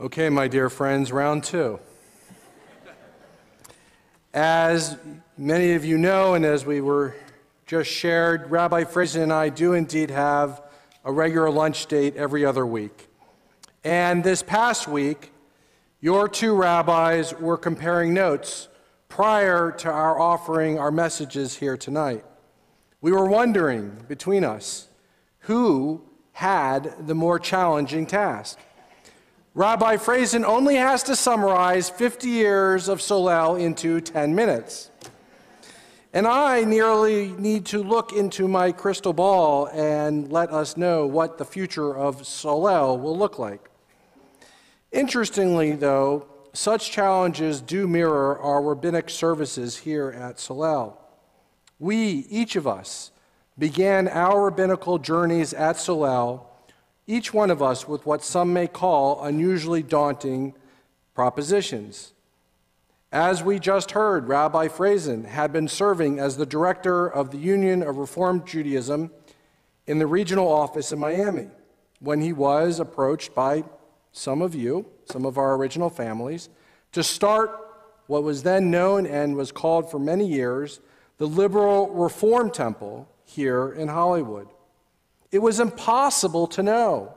Okay, my dear friends, round two. As many of you know, and as we were just shared, Rabbi Frazen and I do indeed have a regular lunch date every other week. And this past week, your two rabbis were comparing notes prior to our offering our messages here tonight. We were wondering between us who had the more challenging task. Rabbi Frazen only has to summarize 50 years of Solel into 10 minutes. And I nearly need to look into my crystal ball and let us know what the future of Solel will look like. Interestingly, though, such challenges do mirror our rabbinic services here at Solel. We, each of us, began our rabbinical journeys at Solel, each one of us with what some may call unusually daunting propositions. As we just heard, Rabbi Frazen had been serving as the director of the Union of Reformed Judaism in the regional office in Miami when he was approached by some of you, some of our original families, to start what was then known and was called for many years the Liberal Reform Temple here in Hollywood. It was impossible to know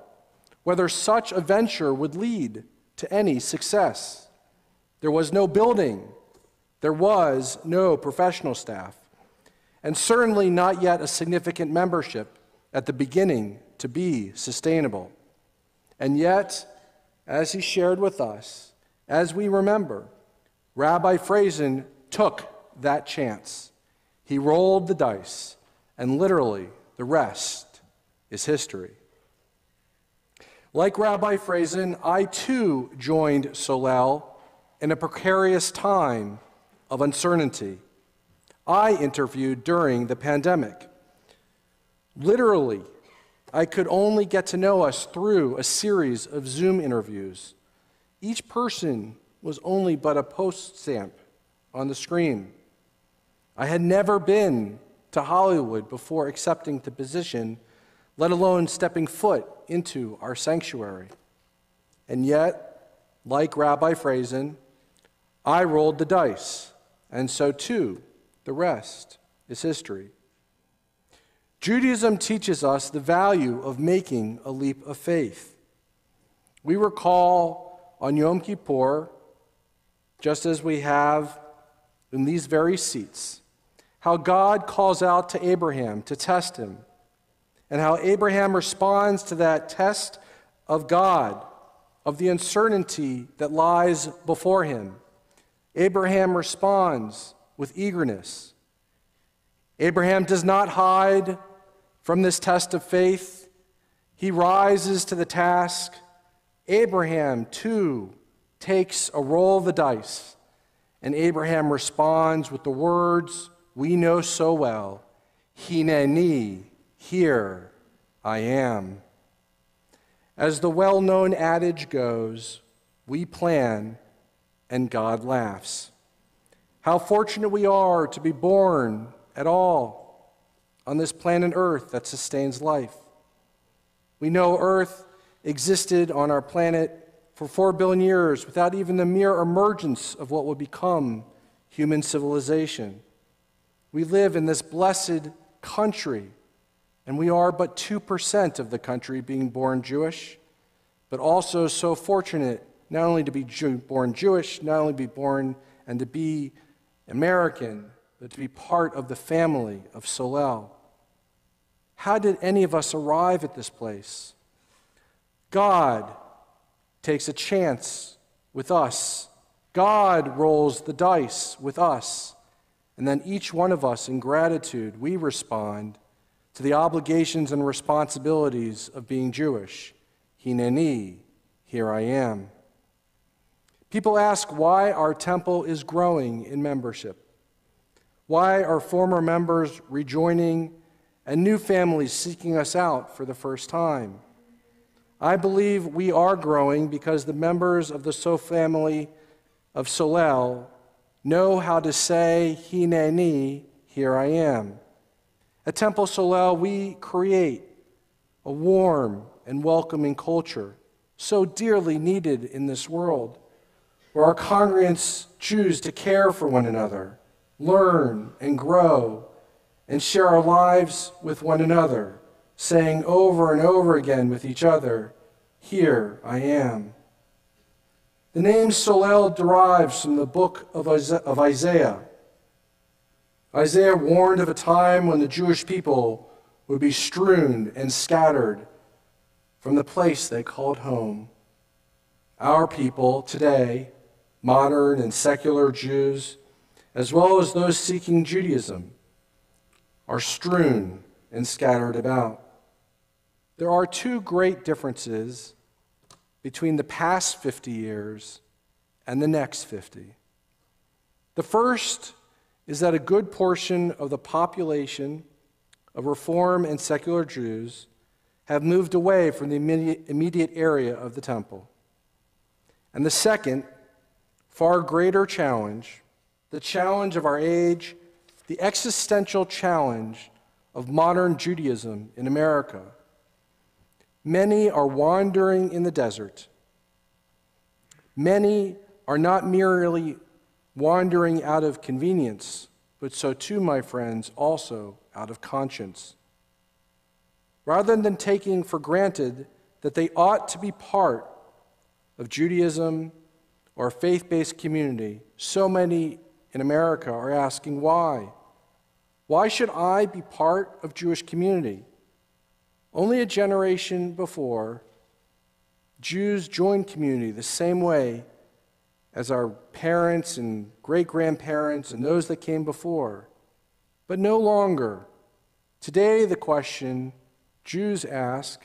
whether such a venture would lead to any success. There was no building, there was no professional staff, and certainly not yet a significant membership at the beginning to be sustainable. And yet, as he shared with us, as we remember, Rabbi Frazen took that chance. He rolled the dice, and literally the rest is history. Like Rabbi Frazen, I too joined Solel in a precarious time of uncertainty. I interviewed during the pandemic. Literally, I could only get to know us through a series of Zoom interviews. Each person was only but a poststamp on the screen. I had never been to Hollywood before accepting the position, let alone stepping foot into our sanctuary. And yet, like Rabbi Frazen, I rolled the dice, and so too, the rest is history. Judaism teaches us the value of making a leap of faith. We recall on Yom Kippur, just as we have in these very seats, how God calls out to Abraham to test him, and how Abraham responds to that test of God, of the uncertainty that lies before him. Abraham responds with eagerness. Abraham does not hide from this test of faith. He rises to the task. Abraham, too, takes a roll of the dice, and Abraham responds with the words we know so well, Hineni, here I am. As the well-known adage goes, we plan and God laughs. How fortunate we are to be born at all on this planet Earth that sustains life. We know Earth existed on our planet for 4 billion years without even the mere emergence of what would become human civilization. We live in this blessed country, and we are but 2% of the country being born Jewish, but also so fortunate not only to be born Jewish, not only to be born and to be American, but to be part of the family of Solel. How did any of us arrive at this place? God takes a chance with us. God rolls the dice with us. And then each one of us, in gratitude, we respond to the obligations and responsibilities of being Jewish. Hineni, here I am. People ask why our temple is growing in membership. Why are former members rejoining and new families seeking us out for the first time? I believe we are growing because the members of the family of Solel know how to say, Hineni, here I am. At Temple Solel, we create a warm and welcoming culture so dearly needed in this world, where our congregants choose to care for one another, learn and grow, and share our lives with one another, saying over and over again with each other, "Here I am." The name Solel derives from the book of Isaiah. Isaiah warned of a time when the Jewish people would be strewn and scattered from the place they called home. Our people today, modern and secular Jews, as well as those seeking Judaism, are strewn and scattered about. There are two great differences between the past 50 years and the next 50. The first is that a good portion of the population of Reform and secular Jews have moved away from the immediate area of the temple. And the second, far greater challenge, the challenge of our age, the existential challenge of modern Judaism in America. Many are wandering in the desert. Many are not merely wandering out of convenience, but so too, my friends, also out of conscience. Rather than taking for granted that they ought to be part of Judaism or a faith-based community, so many in America are asking why. Why should I be part of Jewish community? Only a generation before, Jews joined community the same way as our parents and great-grandparents and those that came before. But no longer. Today, the question Jews ask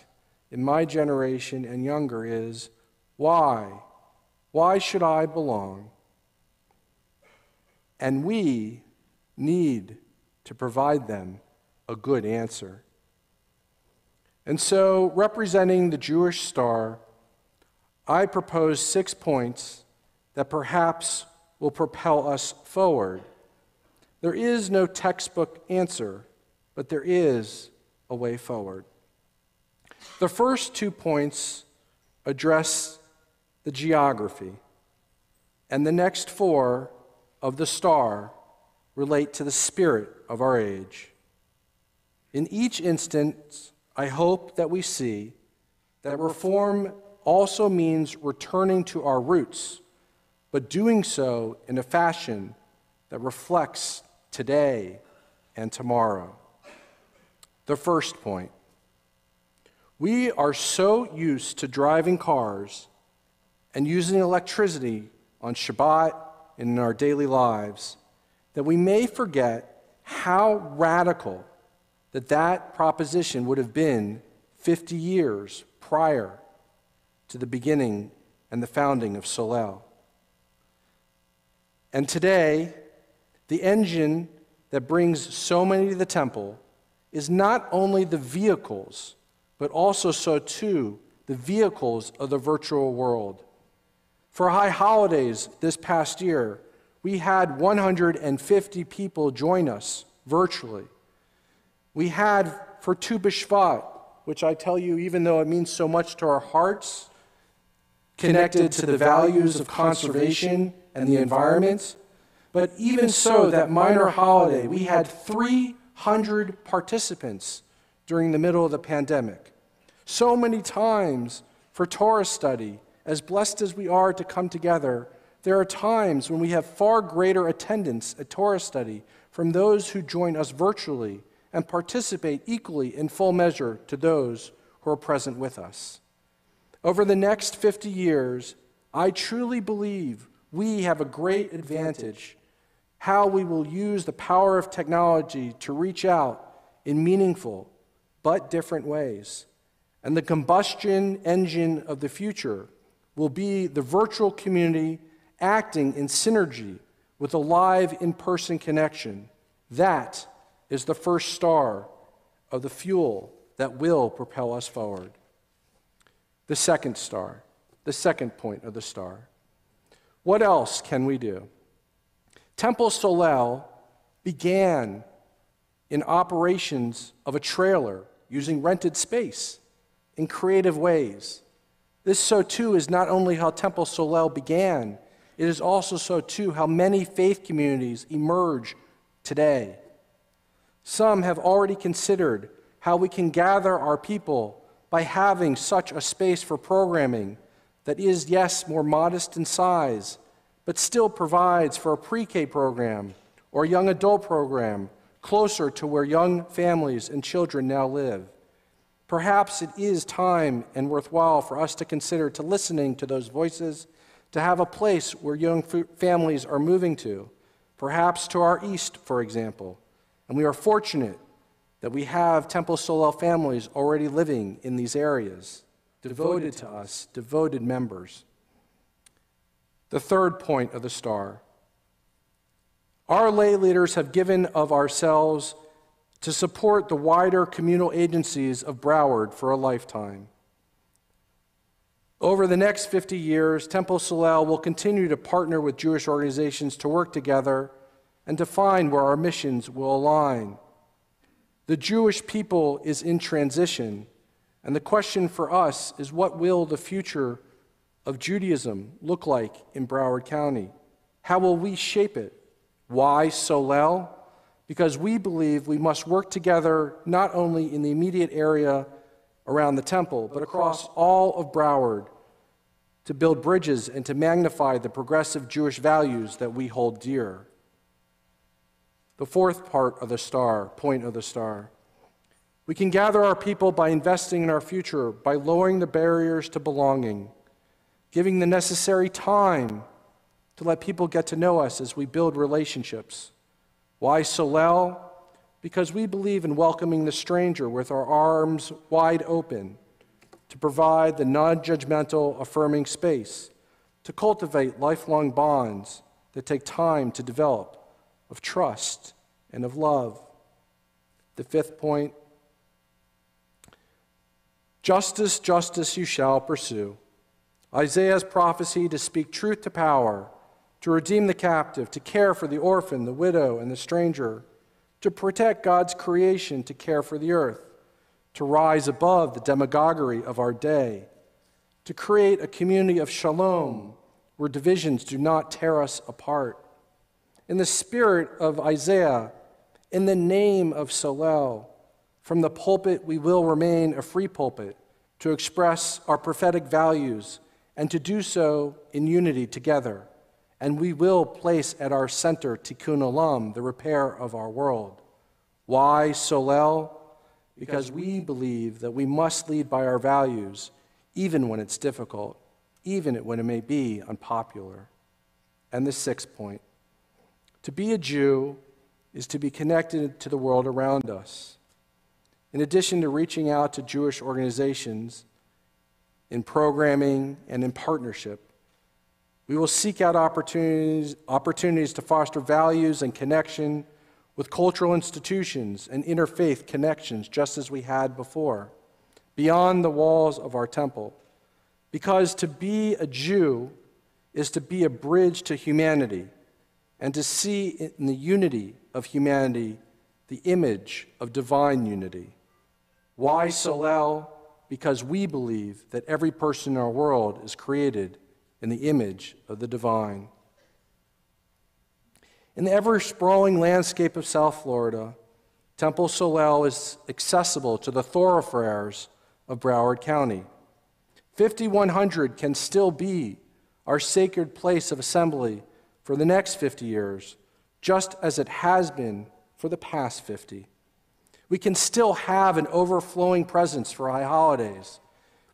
in my generation and younger is, why? Why should I belong? And we need to provide them a good answer. And so, representing the Jewish star, I propose 6 points that perhaps will propel us forward. There is no textbook answer, but there is a way forward. The first 2 points address the geography, and the next 4 of the star relate to the spirit of our age. In each instance, I hope that we see that reform also means returning to our roots, but doing so in a fashion that reflects today and tomorrow. The first point. We are so used to driving cars and using electricity on Shabbat and in our daily lives that we may forget how radical that proposition would have been 50 years prior to the beginning and the founding of Solel. And today, the engine that brings so many to the temple is not only the vehicles, but also so too the vehicles of the virtual world. For high holidays this past year, we had 150 people join us virtually. We had for Tu B'Shvat, which I tell you, even though it means so much to our hearts, connected to the values of conservation and the environment, but even so, that minor holiday, we had 300 participants during the middle of the pandemic. So many times for Torah study, as blessed as we are to come together, there are times when we have far greater attendance at Torah study from those who join us virtually and participate equally in full measure to those who are present with us. Over the next 50 years, I truly believe we have a great advantage how we will use the power of technology to reach out in meaningful but different ways. And the combustion engine of the future will be the virtual community acting in synergy with a live in-person connection. That is the first star of the fuel that will propel us forward. The second star, the second point of the star. What else can we do? Temple Solel began in operations of a trailer using rented space in creative ways. This so too is not only how Temple Solel began, it is also so too how many faith communities emerge today. Some have already considered how we can gather our people by having such a space for programming that is, yes, more modest in size, but still provides for a pre-K program or a young adult program closer to where young families and children now live. Perhaps it is time and worthwhile for us to consider to listening to those voices, to have a place where young families are moving to, perhaps to our east, for example. And we are fortunate that we have Temple Solel families already living in these areas, devoted to us, devoted members. The third point of the star. Our lay leaders have given of ourselves to support the wider communal agencies of Broward for a lifetime. Over the next 50 years, Temple Solel will continue to partner with Jewish organizations to work together and to find where our missions will align. The Jewish people is in transition, and the question for us is, what will the future of Judaism look like in Broward County? How will we shape it? Why Solel? Because we believe we must work together not only in the immediate area around the temple, but across all of Broward to build bridges and to magnify the progressive Jewish values that we hold dear. The fourth part of the star, point of the star. We can gather our people by investing in our future, by lowering the barriers to belonging, giving the necessary time to let people get to know us as we build relationships. Why Solel? Because we believe in welcoming the stranger with our arms wide open, to provide the non-judgmental, affirming space, to cultivate lifelong bonds that take time to develop, of trust and of love. The fifth point, justice, justice you shall pursue. Isaiah's prophecy to speak truth to power, to redeem the captive, to care for the orphan, the widow, and the stranger, to protect God's creation, to care for the earth, to rise above the demagoguery of our day, to create a community of shalom where divisions do not tear us apart. In the spirit of Isaiah, in the name of Solel, from the pulpit we will remain a free pulpit to express our prophetic values and to do so in unity together. And we will place at our center Tikkun Olam, the repair of our world. Why Solel? Because we believe that we must lead by our values, even when it's difficult, even when it may be unpopular. And the sixth point, to be a Jew is to be connected to the world around us. In addition to reaching out to Jewish organizations in programming and in partnership, we will seek out opportunities to foster values and connection with cultural institutions and interfaith connections, just as we had before, beyond the walls of our temple. Because to be a Jew is to be a bridge to humanity and to see in the unity of humanity the image of divine unity. Why Solel? Because we believe that every person in our world is created in the image of the divine. In the ever-sprawling landscape of South Florida, Temple Solel is accessible to the thoroughfares of Broward County. 5100 can still be our sacred place of assembly for the next 50 years, just as it has been for the past 50. We can still have an overflowing presence for high holidays.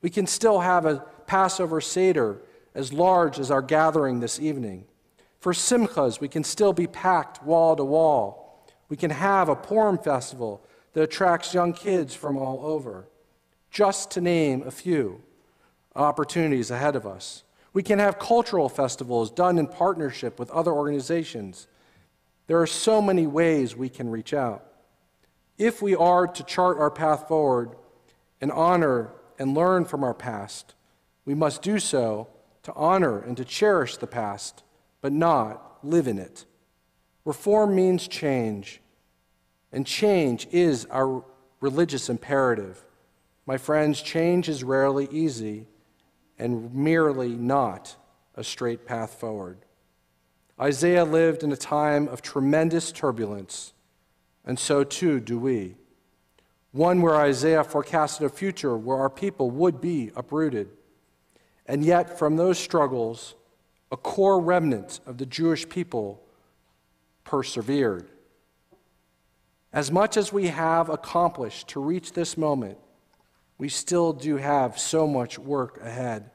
We can still have a Passover Seder as large as our gathering this evening. For Simchas, we can still be packed wall to wall. We can have a Purim festival that attracts young kids from all over, just to name a few opportunities ahead of us. We can have cultural festivals done in partnership with other organizations. There are so many ways we can reach out. If we are to chart our path forward and honor and learn from our past, we must do so to honor and to cherish the past, but not live in it. Reform means change, and change is our religious imperative. My friends, change is rarely easy, and merely not a straight path forward. Isaiah lived in a time of tremendous turbulence, and so too do we. One where Isaiah forecasted a future where our people would be uprooted. And yet, from those struggles, a core remnant of the Jewish people persevered. As much as we have accomplished to reach this moment, we still do have so much work ahead.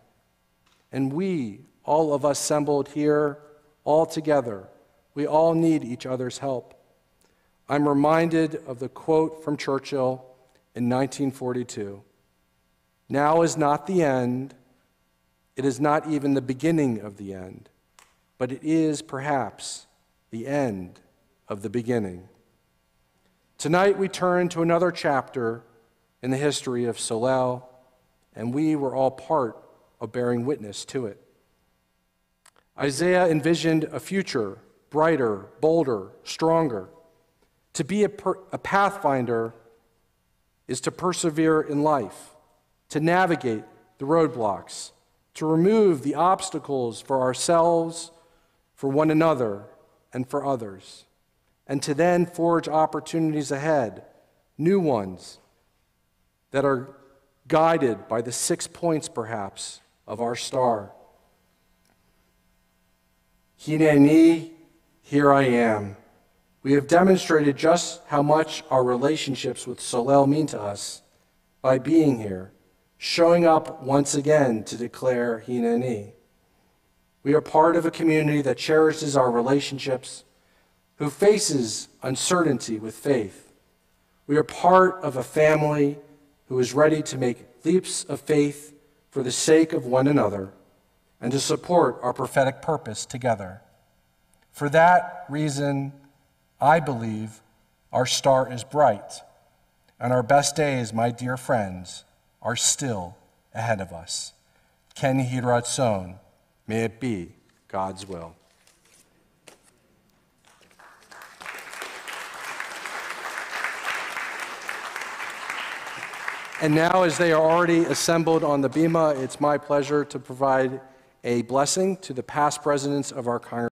And we, all of us assembled here, all together, we all need each other's help. I'm reminded of the quote from Churchill in 1942. Now is not the end. It is not even the beginning of the end, but it is perhaps the end of the beginning. Tonight we turn to another chapter in the history of Solel, and we were all part of bearing witness to it. Isaiah envisioned a future brighter, bolder, stronger. To be a pathfinder is to persevere in life, to navigate the roadblocks, to remove the obstacles for ourselves, for one another, and for others, and to then forge opportunities ahead, new ones that are guided by the 6 points, perhaps, of our star. Hineni, here I am. We have demonstrated just how much our relationships with Solel mean to us by being here, showing up once again to declare Hineni. We are part of a community that cherishes our relationships, who faces uncertainty with faith. We are part of a family who is ready to make leaps of faith for the sake of one another and to support our prophetic purpose together. For that reason, I believe our star is bright, and our best days, my dear friends, are still ahead of us. Ken Yehי Ratzon, may it be God's will. And now, as they are already assembled on the bima, it's my pleasure to provide a blessing to the past presidents of our congregation.